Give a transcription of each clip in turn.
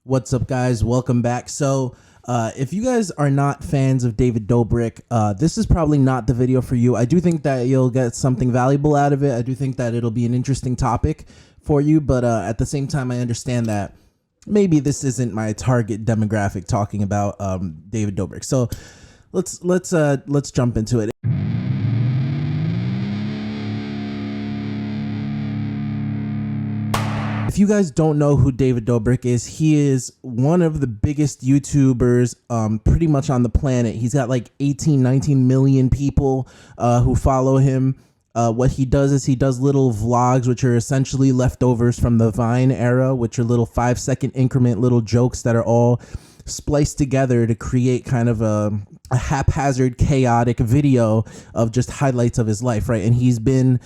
What's up, guys? Welcome back. If you guys are not fans of David Dobrik, this is probably not the video for you. I do think that you'll get something valuable out of it. I do think that it'll be an interesting topic for you, but at the same time, I understand that maybe this isn't my target demographic talking about David Dobrik. So let's jump into it. If you guys don't know who David Dobrik is, he is one of the biggest YouTubers pretty much on the planet. He's got like 18, 19 million people who follow him. What he does is he does little vlogs, which are essentially leftovers from the Vine era, which are little 5-second increment little jokes that are all spliced together to create kind of a haphazard, chaotic video of just highlights of his life, right? And he's been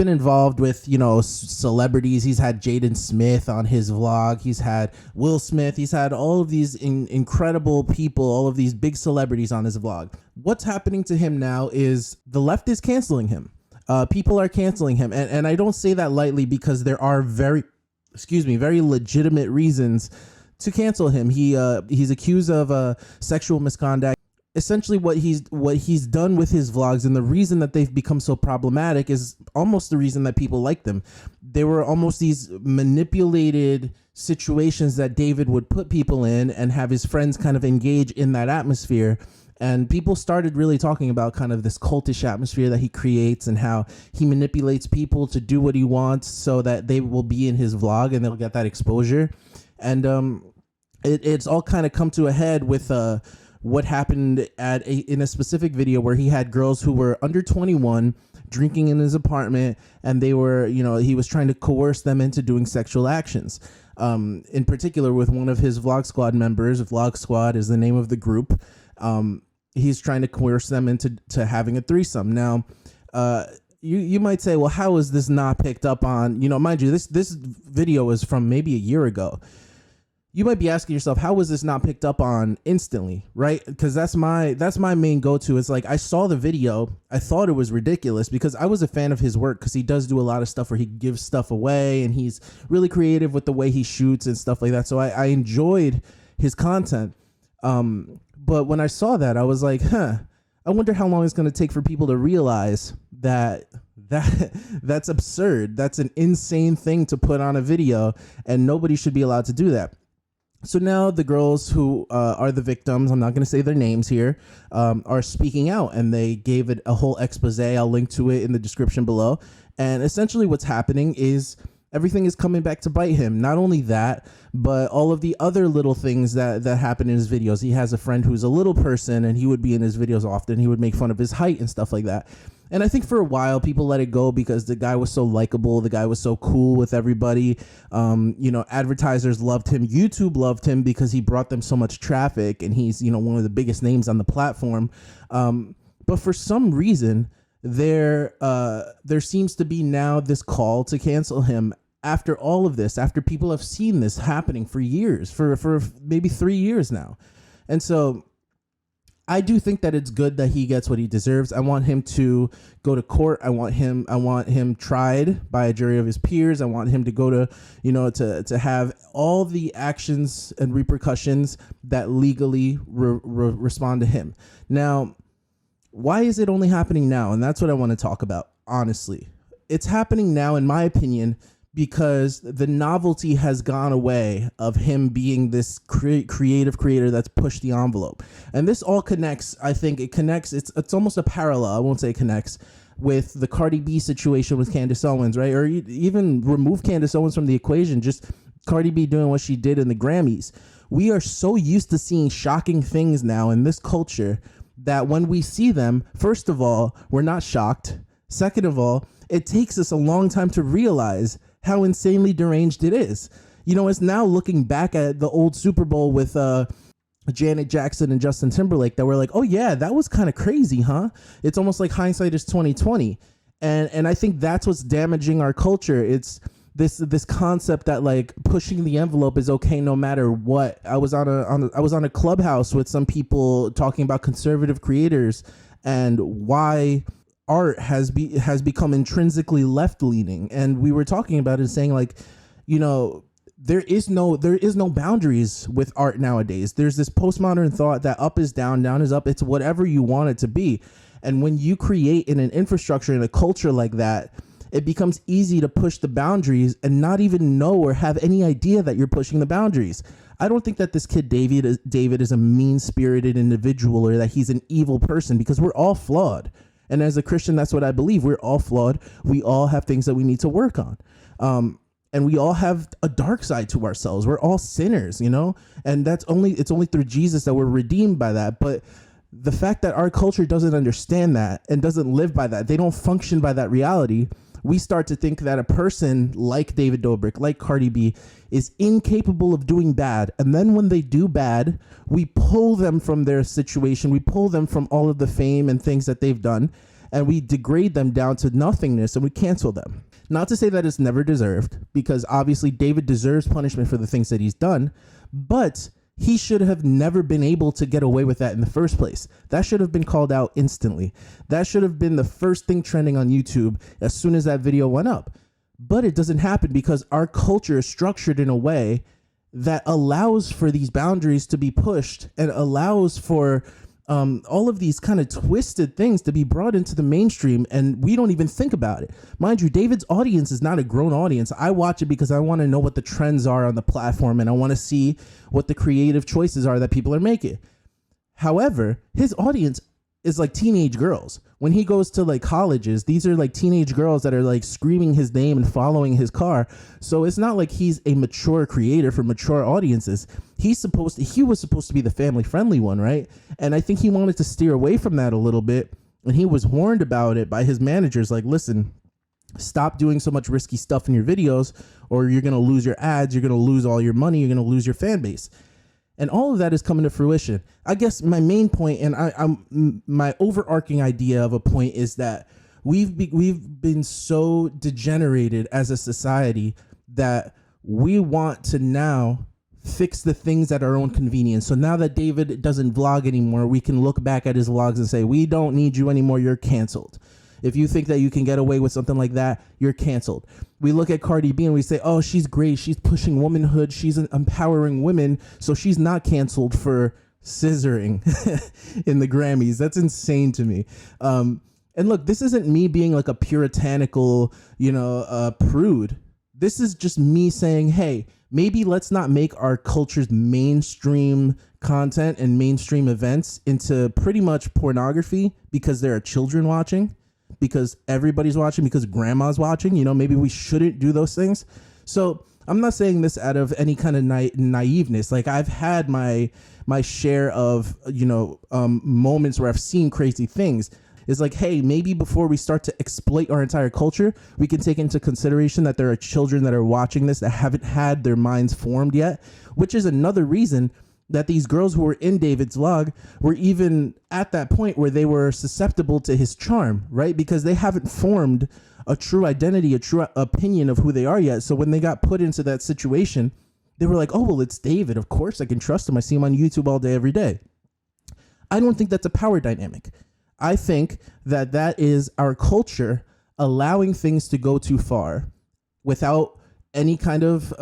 involved with, celebrities. He's had Jaden Smith on his vlog. He's had Will Smith. He's had all of these incredible people, all of these big celebrities on his vlog. What's happening to him now is the left is canceling him. People are canceling him. And I don't say that lightly because there are very legitimate reasons to cancel him. He's accused of sexual misconduct. Essentially what he's done with his vlogs, and the reason that they've become so problematic is almost the reason that people like them. They were almost these manipulated situations that David would put people in and have his friends kind of engage in that atmosphere. And people started really talking about kind of this cultish atmosphere that he creates and how he manipulates people to do what he wants so that they will be in his vlog and they'll get that exposure. And it's all kind of come to a head with what happened in a specific video where he had girls who were under 21 drinking in his apartment, and they were, he was trying to coerce them into doing sexual actions. In particular with one of his Vlog Squad members. Vlog Squad is the name of the group. He's trying to coerce them into having a threesome. Now, you might say, well, how is this not picked up on? Mind you, this video is from maybe a year ago. You might be asking yourself, how was this not picked up on instantly, right? Because that's my main go-to. It's like, I saw the video, I thought it was ridiculous because I was a fan of his work, because he does do a lot of stuff where he gives stuff away and he's really creative with the way he shoots and stuff like that. So I enjoyed his content. But when I saw that, I was like, I wonder how long it's going to take for people to realize that that's absurd. That's an insane thing to put on a video, and nobody should be allowed to do that. So now the girls who are the victims, I'm not going to say their names here, are speaking out, and they gave it a whole expose. I'll link to it in the description below. And essentially what's happening is everything is coming back to bite him. Not only that, but all of the other little things that happen in his videos. He has a friend who's a little person, and he would be in his videos often. He would make fun of his height and stuff like that. And I think for a while people let it go because the guy was so likable. The guy was so cool with everybody. Advertisers loved him. YouTube loved him because he brought them so much traffic, and he's, one of the biggest names on the platform. But for some reason, there seems to be now this call to cancel him after all of this, after people have seen this happening for years, for maybe 3 years now. And so I do think that it's good that he gets what he deserves. I want him to go to court. I want him tried by a jury of his peers. I want him to go to, to have all the actions and repercussions that legally respond to him. Now, why is it only happening now? And that's what I want to talk about, honestly. It's happening now, in my opinion, because the novelty has gone away of him being this creative creator that's pushed the envelope. And this all connects. I think it connects. It's almost a parallel. I won't say it connects with the Cardi B situation with Candace Owens, right? Or even remove Candace Owens from the equation. Just Cardi B doing what she did in the Grammys. We are so used to seeing shocking things now in this culture that when we see them, first of all, we're not shocked. Second of all, it takes us a long time to realize how insanely deranged it is. It's now looking back at the old Super Bowl with Janet Jackson and Justin Timberlake that we're like, oh yeah, that was kind of crazy, huh? It's almost like hindsight is 2020. And I think that's what's damaging our culture. It's this concept that like pushing the envelope is okay no matter what. I was on a Clubhouse with some people talking about conservative creators and why art has become intrinsically left leaning, and we were talking about it, saying like, there is no boundaries with art nowadays. There's this postmodern thought that up is down, down is up. It's whatever you want it to be. And when you create in an infrastructure in a culture like that, it becomes easy to push the boundaries and not even know or have any idea that you're pushing the boundaries. I don't think that this kid David is a mean-spirited individual or that he's an evil person, because we're all flawed. And as a Christian, that's what I believe. We're all flawed. We all have things that we need to work on. And we all have a dark side to ourselves. We're all sinners, you know, and it's only through Jesus that we're redeemed by that. But the fact that our culture doesn't understand that and doesn't live by that, they don't function by that reality. We start to think that a person like David Dobrik, like Cardi B, is incapable of doing bad. And then when they do bad, we pull them from their situation. We pull them from all of the fame and things that they've done, and we degrade them down to nothingness, and we cancel them. Not to say that it's never deserved, because obviously David deserves punishment for the things that he's done, but he should have never been able to get away with that in the first place. That should have been called out instantly. That should have been the first thing trending on YouTube as soon as that video went up. But it doesn't happen because our culture is structured in a way that allows for these boundaries to be pushed and allows for all of these kind of twisted things to be brought into the mainstream, and we don't even think about it. Mind you, David's audience is not a grown audience. I watch it because I want to know what the trends are on the platform, and I want to see what the creative choices are that people are making. However, his audience is like teenage girls. When he goes to like colleges, these are like teenage girls that are like screaming his name and following his car. So it's not like he's a mature creator for mature audiences. He was supposed to be the family friendly one, right? And I think he wanted to steer away from that a little bit. And he was warned about it by his managers, like, listen, stop doing so much risky stuff in your videos, or you're going to lose your ads. You're going to lose all your money. You're going to lose your fan base. And all of that is coming to fruition. I guess my main point, and my overarching idea of a point, is that we've been so degenerated as a society that we want to now fix the things at our own convenience. So now that David doesn't vlog anymore, we can look back at his vlogs and say, we don't need you anymore. You're canceled. If you think that you can get away with something like that, you're canceled. We look at Cardi B and we say, oh, she's great. She's pushing womanhood. She's empowering women. So she's not canceled for scissoring in the Grammys. That's insane to me. And look, this isn't me being like a puritanical, prude. This is just me saying, hey, maybe let's not make our culture's mainstream content and mainstream events into pretty much pornography because there are children watching, because everybody's watching, because grandma's watching. Maybe we shouldn't do those things. So I'm not saying this out of any kind of naiveness. Like, I've had my share of, moments where I've seen crazy things. It's like, hey, maybe before we start to exploit our entire culture, we can take into consideration that there are children that are watching this that haven't had their minds formed yet, which is another reason that these girls who were in David's vlog were even at that point where they were susceptible to his charm, right? Because they haven't formed a true identity, a true opinion of who they are yet. So when they got put into that situation, they were like, oh, well, it's David. Of course I can trust him. I see him on YouTube all day, every day. I don't think that's a power dynamic. I think that is our culture allowing things to go too far without any kind of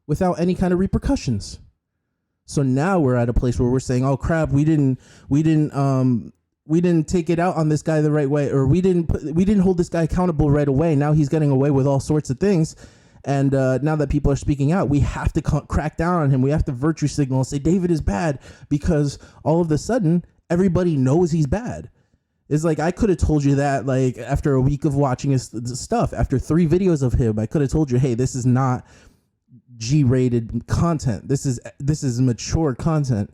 repercussions. So now we're at a place where we're saying, "Oh crap, we didn't take it out on this guy the right way, or we didn't hold this guy accountable right away. Now he's getting away with all sorts of things, and now that people are speaking out, we have to crack down on him. We have to virtue signal and say David is bad, because all of a sudden everybody knows he's bad." It's like, I could have told you that like after a week of watching his stuff, after 3 videos of him, I could have told you, hey, this is not G-rated content. This is mature content.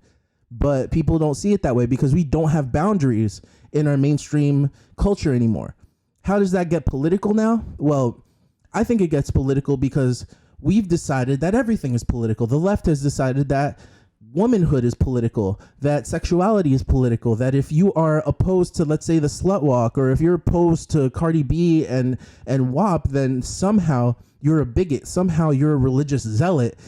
But people don't see it that way because we don't have boundaries in our mainstream culture anymore. How does that get political now? Well, I think it gets political because we've decided that everything is political. The left has decided that womanhood is political, that sexuality is political, that if you are opposed to, let's say, the slut walk, or if you're opposed to Cardi B and WAP, then somehow you're a bigot, somehow you're a religious zealot,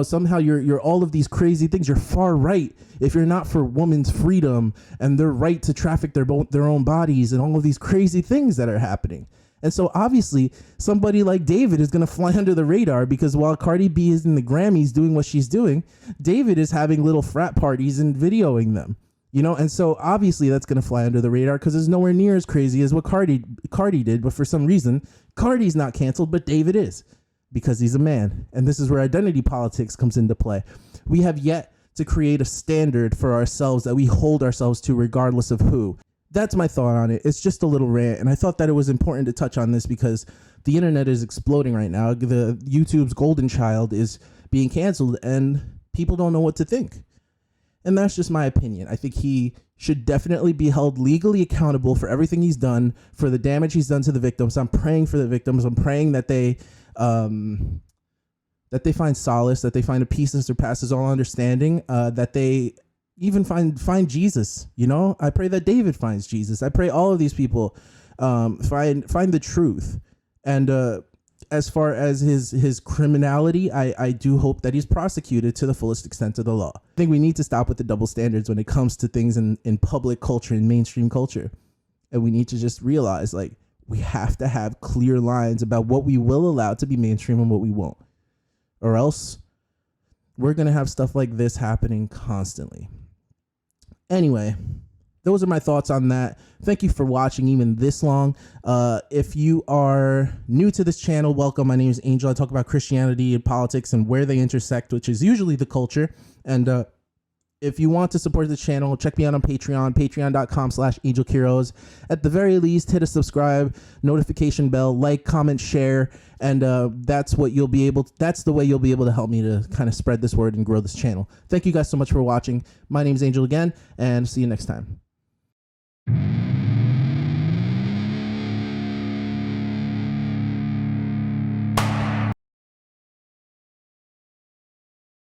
somehow you're all of these crazy things. You're far right if you're not for women's freedom and their right to traffic their own bodies and all of these crazy things that are happening. And so obviously somebody like David is going to fly under the radar, because while Cardi B is in the Grammys doing what she's doing, David is having little frat parties and videoing them, you know? And so obviously that's going to fly under the radar, because it's nowhere near as crazy as what Cardi did. But for some reason, Cardi's not canceled, but David is, because he's a man. And this is where identity politics comes into play. We have yet to create a standard for ourselves that we hold ourselves to regardless of who. That's my thought on it. It's just a little rant, and I thought that it was important to touch on this because the internet is exploding right now. The YouTube's golden child is being canceled, and people don't know what to think. And that's just my opinion. I think he should definitely be held legally accountable for everything he's done, for the damage he's done to the victims. I'm praying for the victims. I'm praying that they find solace, that they find a peace that surpasses all understanding, that they even find Jesus. You know, I pray that David finds Jesus. I pray all of these people find the truth. And as far as his criminality, I do hope that he's prosecuted to the fullest extent of the law. I think we need to stop with the double standards when it comes to things in public culture and mainstream culture. And we need to just realize, like, we have to have clear lines about what we will allow to be mainstream and what we won't. Or else we're going to have stuff like this happening constantly. Anyway, those are my thoughts on that. Thank you for watching even this long. If you are new to this channel, welcome. My name is Angel. I talk about Christianity and politics and where they intersect, which is usually the culture. And if you want to support the channel, check me out on Patreon, patreon.com/angelkiros. At the very least, hit a subscribe, notification bell, like, comment, share, and that's the way you'll be able to help me to kind of spread this word and grow this channel. Thank you guys so much for watching. My name is Angel again, and see you next time.